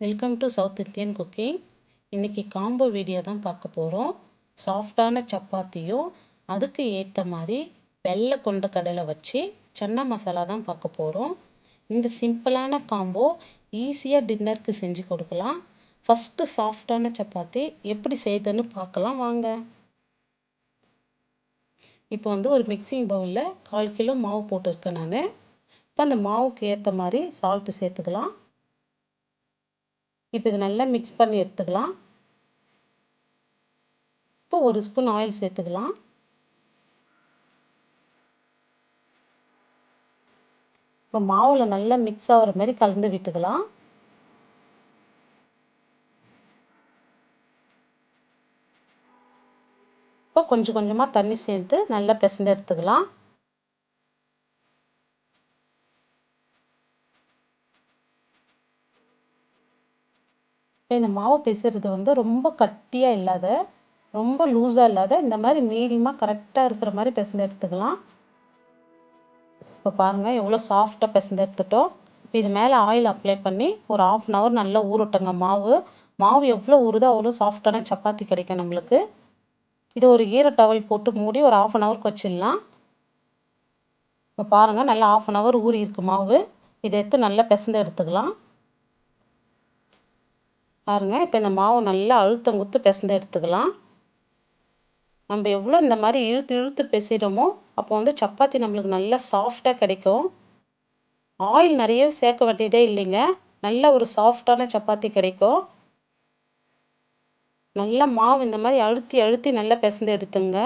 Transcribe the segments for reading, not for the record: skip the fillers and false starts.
Welcome to south Indian cooking. இன்றைக்கி combo video தான் பார்க்க போகிறோம். சாஃப்டான சப்பாத்தியும் அதுக்கு ஏற்ற மாதிரி வெள்ளை கொண்ட கடலை வச்சு சன்னா மசாலா தான் பார்க்க போகிறோம். இந்த சிம்பிளான காம்போ ஈஸியாக டின்னருக்கு செஞ்சு கொடுக்கலாம். ஃபஸ்ட்டு சாஃப்டான சப்பாத்தி எப்படி செய்யுதுன்னு பார்க்கலாம் வாங்க. இப்போ ஒரு மிக்சிங் பவுலில் 1/4 கிலோ மாவு போட்டிருக்கேன் நான். இப்போ அந்த மாவுக்கு ஏற்ற மாதிரி சால்ட்டு சேர்த்துக்கலாம். இப்போ இது நல்லா மிக்ஸ் பண்ணி எடுத்துக்கலாம். இப்போ 1 ஸ்பூன் ஆயில் சேர்த்துக்கலாம். இப்போ மாவில் நல்லா மிக்ஸ் ஆகிற மாதிரி கலந்து விட்டுக்கலாம். இப்போ கொஞ்சம் கொஞ்சமாக தண்ணி சேர்த்து நல்லா பிசைந்து எடுத்துக்கலாம். இப்போ இந்த மாவு பிசைறது ரொம்ப கட்டியாக இல்லாத, ரொம்ப லூஸாக இல்லாத, இந்த மாதிரி மீடியமாக கரெக்டாக இருக்கிற மாதிரி பிசைந்து எடுத்துக்கலாம். இப்போ பாருங்கள் எவ்வளோ சாஃப்டாக பிசைந்து எடுத்துட்டோம். இப்போ இது மேலே ஆயில் அப்ளை பண்ணி ஒரு 1/2 hour நல்லா ஊறட்டுங்க மாவு. மாவு எவ்வளோ ஊறுதோ அவ்வளோ சாஃப்டான சப்பாத்தி கிடைக்கும் நம்மளுக்கு. இது ஒரு ஈர டவல் போட்டு மூடி ஒரு 1/2 hour வச்சிடலாம். இப்போ பாருங்கள் நல்லா 1/2 hour ஊறி இருக்கு மாவு. இதை எடுத்து நல்லா பிசைந்து எடுத்துக்கலாம். பாருங்கள் இப்போ இந்த மாவு நல்லா அழுத்தம் குத்து பிசைந்து எடுத்துக்கலாம். நம்ம எவ்வளோ இந்த மாதிரி இழுத்து இழுத்து பிசைகிறோமோ அப்போ சப்பாத்தி நம்மளுக்கு நல்லா சாஃப்டாக கிடைக்கும். ஆயில் நிறைய சேர்க்க வேண்டியதே இல்லைங்க. நல்ல ஒரு சாஃப்டான சப்பாத்தி கிடைக்கும். நல்லா மாவு இந்த மாதிரி அழுத்தி அழுத்தி நல்லா பிசைந்து எடுத்துங்க.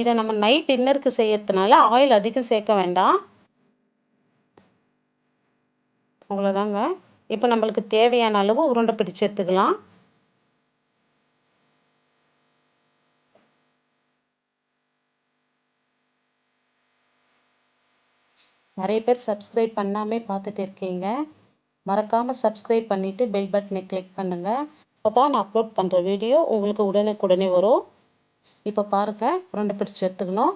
இதை நம்ம நைட் டின்னருக்கு செய்யறதுனால ஆயில் அதிகம் சேர்க்க வேண்டாம். அவ்வளோதாங்க. இப்போ நம்மளுக்கு தேவையான அளவு உருண்டை பிடிச்சு எடுத்துக்கலாம். நிறைய பேர் சப்ஸ்கிரைப் பண்ணாமல் பார்த்துட்டு இருக்கீங்க. மறக்காமல் சப்ஸ்கிரைப் பண்ணிவிட்டு பெல் பட்டனை கிளிக் பண்ணுங்கள். அப்போ தான் நான் அப்லோட் பண்ணுற வீடியோ உங்களுக்கு உடனே வரும். இப்போ பாருங்கள் உருண்டை பிடிச்சு எடுத்துக்கணும்.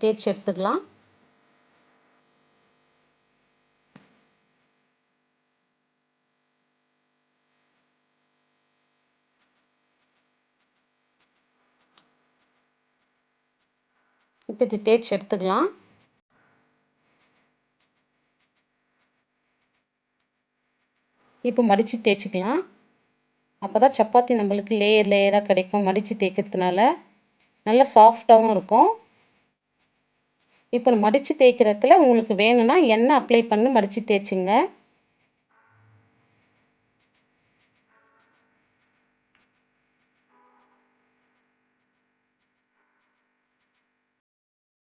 தேய்ச்சி எடுத்துக்கலாம். இப்போ இது தேய்ச்சி எடுத்துக்கலாம். இப்போ மடித்து தேய்ச்சிக்கலாம். அப்போ தான் சப்பாத்தி நம்மளுக்கு லேயர் லேயராக கிடைக்கும். மடித்து தேய்க்கிறதுனால நல்லா சாஃப்டாகவும் இருக்கும். இப்போ மடித்து தேய்க்கிறதுல உங்களுக்கு வேணும்னா எண்ணெய் அப்ளை பண்ணி மடித்து தேய்ச்சிங்க.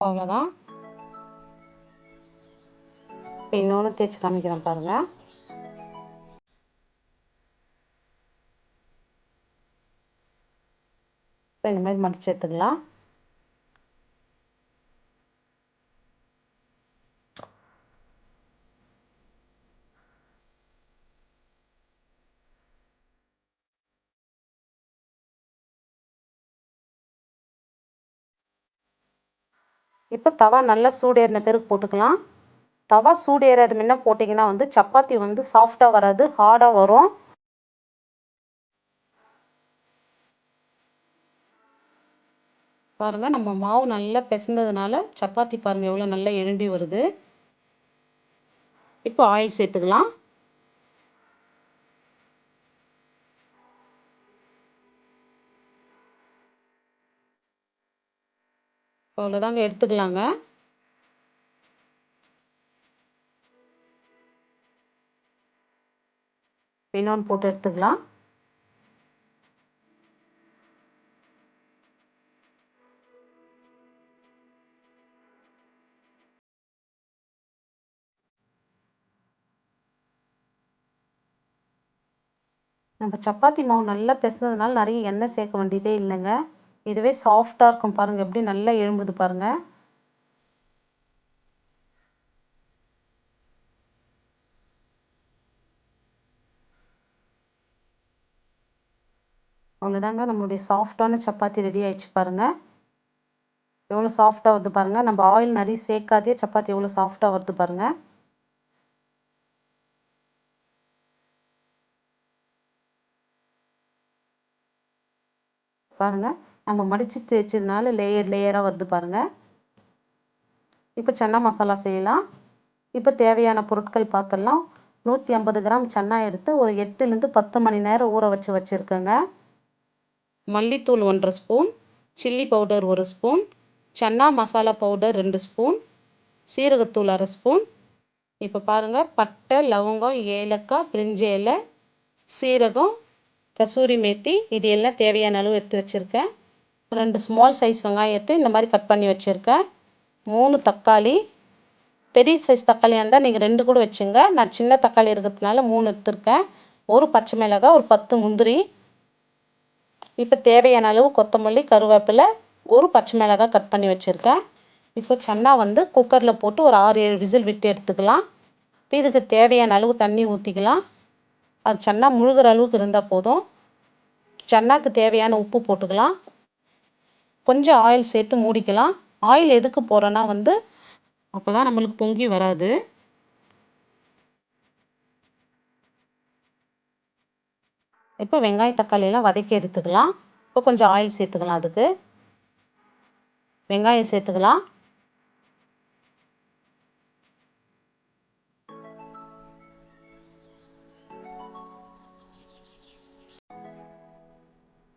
அவ்வளோதான். இப்போ இன்னொன்று தேய்ச்சி காமிக்கிறேன் பாருங்கள். இப்போ இந்த மாதிரி மடித்து எடுத்துக்கலாம். இப்போ தவா நல்லா சூடேறின பிறகு போட்டுக்கலாம். தவா சூடேறாது முன்ன போட்டிங்கன்னா சப்பாத்தி சாஃப்டாக வராது, ஹார்டாக வரும். பாருங்கள் நம்ம மாவு நல்லா பிசைந்ததுனால சப்பாத்தி பாருங்கள் எவ்வளோ நல்லா எழும்பி வருது. இப்போ ஆயில் சேர்த்துக்கலாம். அவ்வளோதாங்க, எடுத்துக்கலாங்க. இன்னொன்று போட்டு எடுத்துக்கலாம். நம்ம சப்பாத்தி மாவு நல்லா பிசைஞ்சதுனால நிறைய எண்ணெய் சேர்க்க வேண்டியதே இல்லைங்க. இதுவே சாஃப்டாக இருக்கும். பாருங்கள் எப்படி நல்லா எழும்புது பாருங்கள். அவ்வளோதாங்க, நம்மளுடைய சாஃப்டான சப்பாத்தி ரெடி ஆயிடுச்சு பாருங்கள். எவ்வளோ சாஃப்டாக வருது பாருங்கள். நம்ம ஆயில் நிறைய சேர்க்காதே சப்பாத்தி எவ்வளோ சாஃப்டாக வருது பாருங்கள். பாருங்கள், நம்ம மடித்து தேய்ச்சதுனால லேயராக வருது பாருங்கள். இப்போ சன்னா மசாலா செய்யலாம். இப்போ தேவையான பொருட்கள் பார்த்துடலாம். 150 கிராம் சன்னா எடுத்து ஒரு 8லேருந்து 10 மணி நேரம் ஊற வச்சுருக்கேங்க. மல்லித்தூள் 1 spoon, chilli powder 1 spoon, chana masala powder 2 spoon, சீரகத்தூள் 1/2 ஸ்பூன். இப்போ பாருங்கள், பட்டை, லவங்கம், ஏலக்காய், பிரிஞ்சி இலை, சீரகம், கசூரி மேத்தி இது எல்லாம் தேவையான அளவு எடுத்து வச்சுருக்கேன். 2 ஸ்மால் சைஸ் வெங்காயத்தை இந்த மாதிரி கட் பண்ணி வச்சுருக்கேன். 3 தக்காளி, பெரிய சைஸ் தக்காளியாக இருந்தால் நீங்கள் 2 கூட வச்சுங்க. நான் சின்ன தக்காளி இருக்கிறதுனால 3 எடுத்துருக்கேன். ஒரு பச்சை மிளகாய், ஒரு 10 முந்திரி. இப்போ தேவையான அளவு கொத்தமல்லி, கருவேப்பிலை, ஒரு பச்சை மிளகாய் கட் பண்ணி வச்சுருக்கேன். இப்போ சன்னா குக்கரில் போட்டு ஒரு 6-7 விசில் விட்டு எடுத்துக்கலாம். இப்போ இதுக்கு தேவையான அளவு தண்ணி ஊற்றிக்கலாம். அது சன்னா முழுகிற அளவுக்கு இருந்தால் போதும். சன்னாக்கு தேவையான உப்பு போட்டுக்கலாம். கொஞ்சம் ஆயில் சேர்த்து மூடிக்கலாம். ஆயில் எதுக்கு போகிறோன்னா அப்போ தான் நம்மளுக்கு பொங்கி வராது. இப்போ வெங்காயம் தக்காளியெல்லாம் வதக்கி எடுத்துக்கலாம். இப்போ கொஞ்சம் ஆயில் சேர்த்துக்கலாம். அதுக்கு வெங்காயம் சேர்த்துக்கலாம்.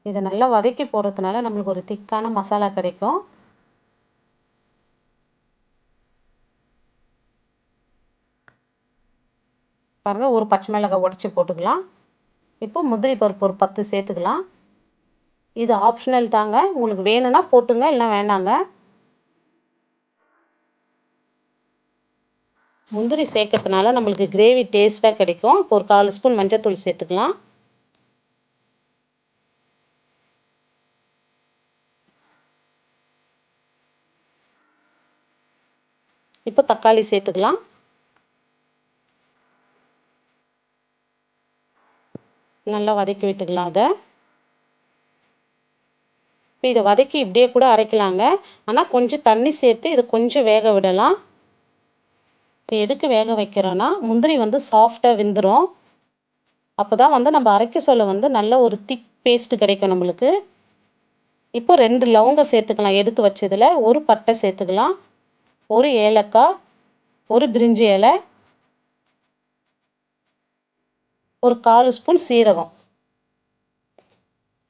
இதை நல்லா வதக்கி போடுறதுனால நம்மளுக்கு ஒரு திக்கான மசாலா கிடைக்கும். பாருங்கள், ஒரு பச்சை மிளகாய் உடச்சி போட்டுக்கலாம். இப்போ முந்திரி பருப்பு ஒரு 10 சேர்த்துக்கலாம். இது ஆப்ஷனல் தாங்க, உங்களுக்கு வேணும்னா போட்டுங்க, இல்லை வேண்டாங்க. முந்திரி சேர்க்கறதுனால நம்மளுக்கு கிரேவி டேஸ்ட்டாக கிடைக்கும். இப்போ ஒரு 1/4 ஸ்பூன் மஞ்சள்தூள் சேர்த்துக்கலாம். இப்போ தக்காளி சேர்த்துக்கலாம். நல்லா வதக்கி விட்டுக்கலாம். இப்போ இதை வதக்கி இப்படியே கூட அரைக்கலாங்க. ஆனால் கொஞ்சம் தண்ணி சேர்த்து இதை கொஞ்சம் வேக விடலாம். இப்போ எதுக்கு வேக வைக்கிறோன்னா முந்திரி சாஃப்டாக வெந்துடும். அப்போ தான் நம்ம அரைக்க சொல்ல நல்ல ஒரு திக் பேஸ்ட்டு கிடைக்கும் நம்மளுக்கு. இப்போ 2 லவங்கம் சேர்த்துக்கலாம் எடுத்து வச்சதில். ஒரு பட்டை சேர்த்துக்கலாம், ஒரு ஏலக்காய், ஒரு பிரிஞ்சி இலை, ஒரு 1/4 ஸ்பூன் சீரகம்.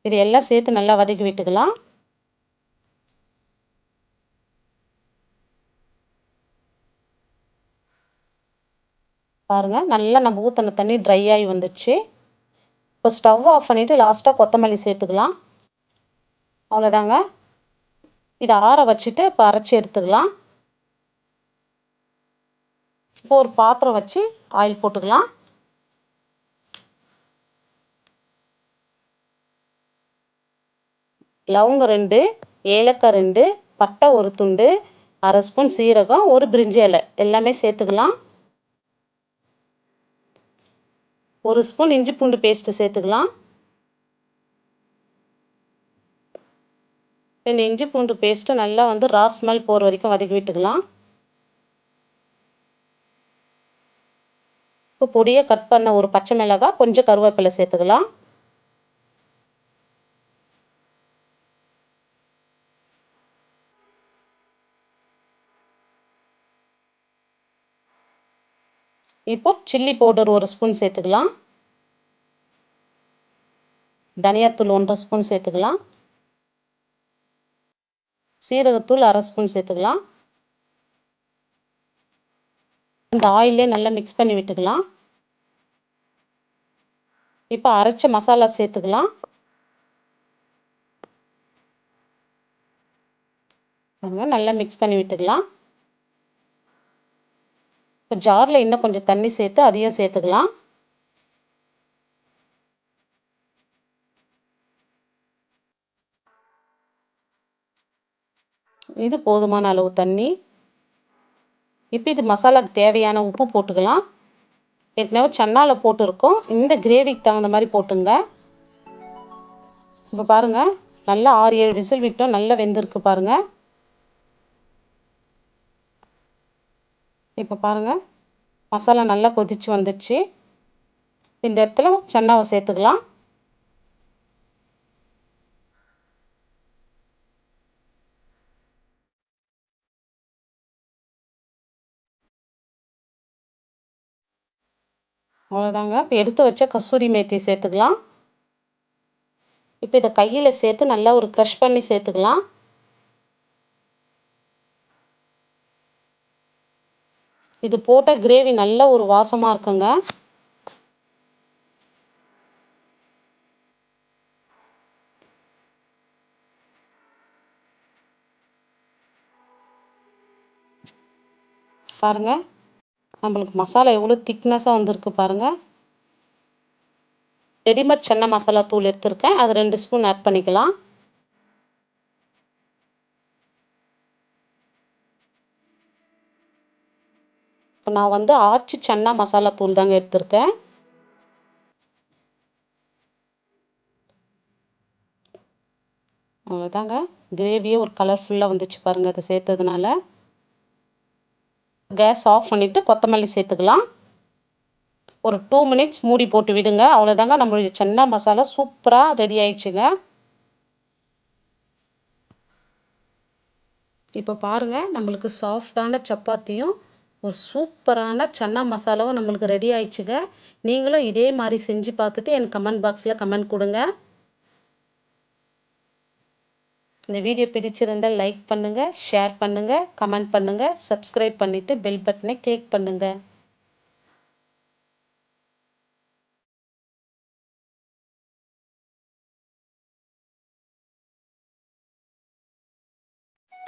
இது எல்லாம் சேர்த்து நல்லா வதக்கி விட்டுக்கலாம். பாருங்கள், நல்லா நம்ம ஊற்றின தண்ணி ட்ரை ஆகி வந்துடுச்சு. இப்போ ஸ்டவ் ஆஃப் பண்ணிவிட்டு லாஸ்ட்டாக கொத்தமல்லி சேர்த்துக்கலாம். அவ்வளோதாங்க. இதை ஆற வச்சுட்டு இப்போ அரைச்சி எடுத்துக்கலாம். இப்போ ஒரு பாத்திரம் வச்சு ஆயில் போட்டுக்கலாம். லவங்கம் 2, ஏலக்காய் 2, பட்டை ஒரு துண்டு, 1/2 ஸ்பூன் சீரகம், ஒரு பிரிஞ்சி இலை எல்லாமே சேர்த்துக்கலாம். ஒரு ஸ்பூன் இஞ்சி பூண்டு பேஸ்ட்டு சேர்த்துக்கலாம். இந்த இஞ்சி பூண்டு பேஸ்ட்டு நல்லா ரா ஸ்மெல் போகிற வரைக்கும் வதக்கி விட்டுக்கலாம். இப்போ பொடியை கட் பண்ண ஒரு பச்சை மிளகாய், கொஞ்சம் கருவேப்பிலை சேர்த்துக்கலாம். இப்போ சில்லி பவுடர் 1 ஸ்பூன் சேர்த்துக்கலாம். தனியாத்தூள் 1/2 ஸ்பூன் சேர்த்துக்கலாம். சீரகத்தூள் 1/2 ஸ்பூன் சேர்த்துக்கலாம். இந்த ஆயிலே நல்லா மிக்ஸ் பண்ணி விட்டுக்கலாம். இப்போ அரைச்ச மசாலா சேர்த்துக்கலாம். நல்லா மிக்ஸ் பண்ணி விட்டுக்கலாம். இப்போ ஜாரில் இன்னும் கொஞ்சம் தண்ணி சேர்த்து அதையும் சேர்த்துக்கலாம். இது போதுமான அளவு தண்ணி. இப்போ இது மசாலாக்கு தேவையான உப்பு போட்டுக்கலாம். ஏற்கனவே சன்னாவில் போட்டுருக்கோம். இந்த கிரேவிக்கு தகுந்த மாதிரி போட்டுங்க. இப்போ பாருங்கள், நல்லா 6-7 விசில் விட்டோம். நல்லா வெந்திருக்கு பாருங்கள். இப்போ பாருங்கள், மசாலா நல்லா கொதிச்சு வந்துடுச்சு. இந்த இடத்துல சன்னாவை சேர்த்துக்கலாம். அவ்வளோதாங்க. இப்போ எடுத்து வச்ச கஸ்தூரி மேத்தி சேர்த்துக்கலாம். இப்போ இதை கையில் சேர்த்து நல்லா ஒரு க்ரஷ் பண்ணி சேர்த்துக்கலாம். இது போட்ட கிரேவி நல்ல ஒரு வாசமாக இருக்குங்க. பாருங்கள், நம்மளுக்கு மசாலா எவ்வளோ திக்னஸாக வந்திருக்கு பாருங்கள். ரெடிமேட் சன்னா மசாலா தூள் எடுத்துருக்கேன், அது 2 ஸ்பூன் ஆட் பண்ணிக்கலாம். இப்போ நான் வந்து ஆச்சி சன்னா மசாலா தூள் தாங்க எடுத்திருக்கேன். அவ்வளோதாங்க. கிரேவியே ஒரு கலர்ஃபுல்லாக வந்துச்சு பாருங்கள் அதை சேர்த்ததுனால. கேஸ் ஆஃப் பண்ணிவிட்டு கொத்தமல்லி சேர்த்துக்கலாம். ஒரு 2 மினிட்ஸ் மூடி போட்டு விடுங்க. அவ்வளோதாங்க, நம்மளுடைய சன்னா மசாலா சூப்பராக ரெடி ஆயிடுச்சுங்க. இப்போ பாருங்கள், நம்மளுக்கு சாஃப்டான சப்பாத்தியும் ஒரு சூப்பரான சன்னா மசாலாவும் நம்மளுக்கு ரெடி ஆயிடுச்சுங்க. நீங்களும் இதே மாதிரி செஞ்சு பார்த்துட்டு எனக்கு கமெண்ட் பாக்ஸில் கமெண்ட் கொடுங்க. இந்த வீடியோ பிடிச்சிருந்தால் லைக் பண்ணுங்கள், ஷேர் பண்ணுங்கள், கமெண்ட் பண்ணுங்கள், சப்ஸ்கிரைப் பண்ணிவிட்டு பெல் பட்டனை கிளிக் பண்ணுங்கள்.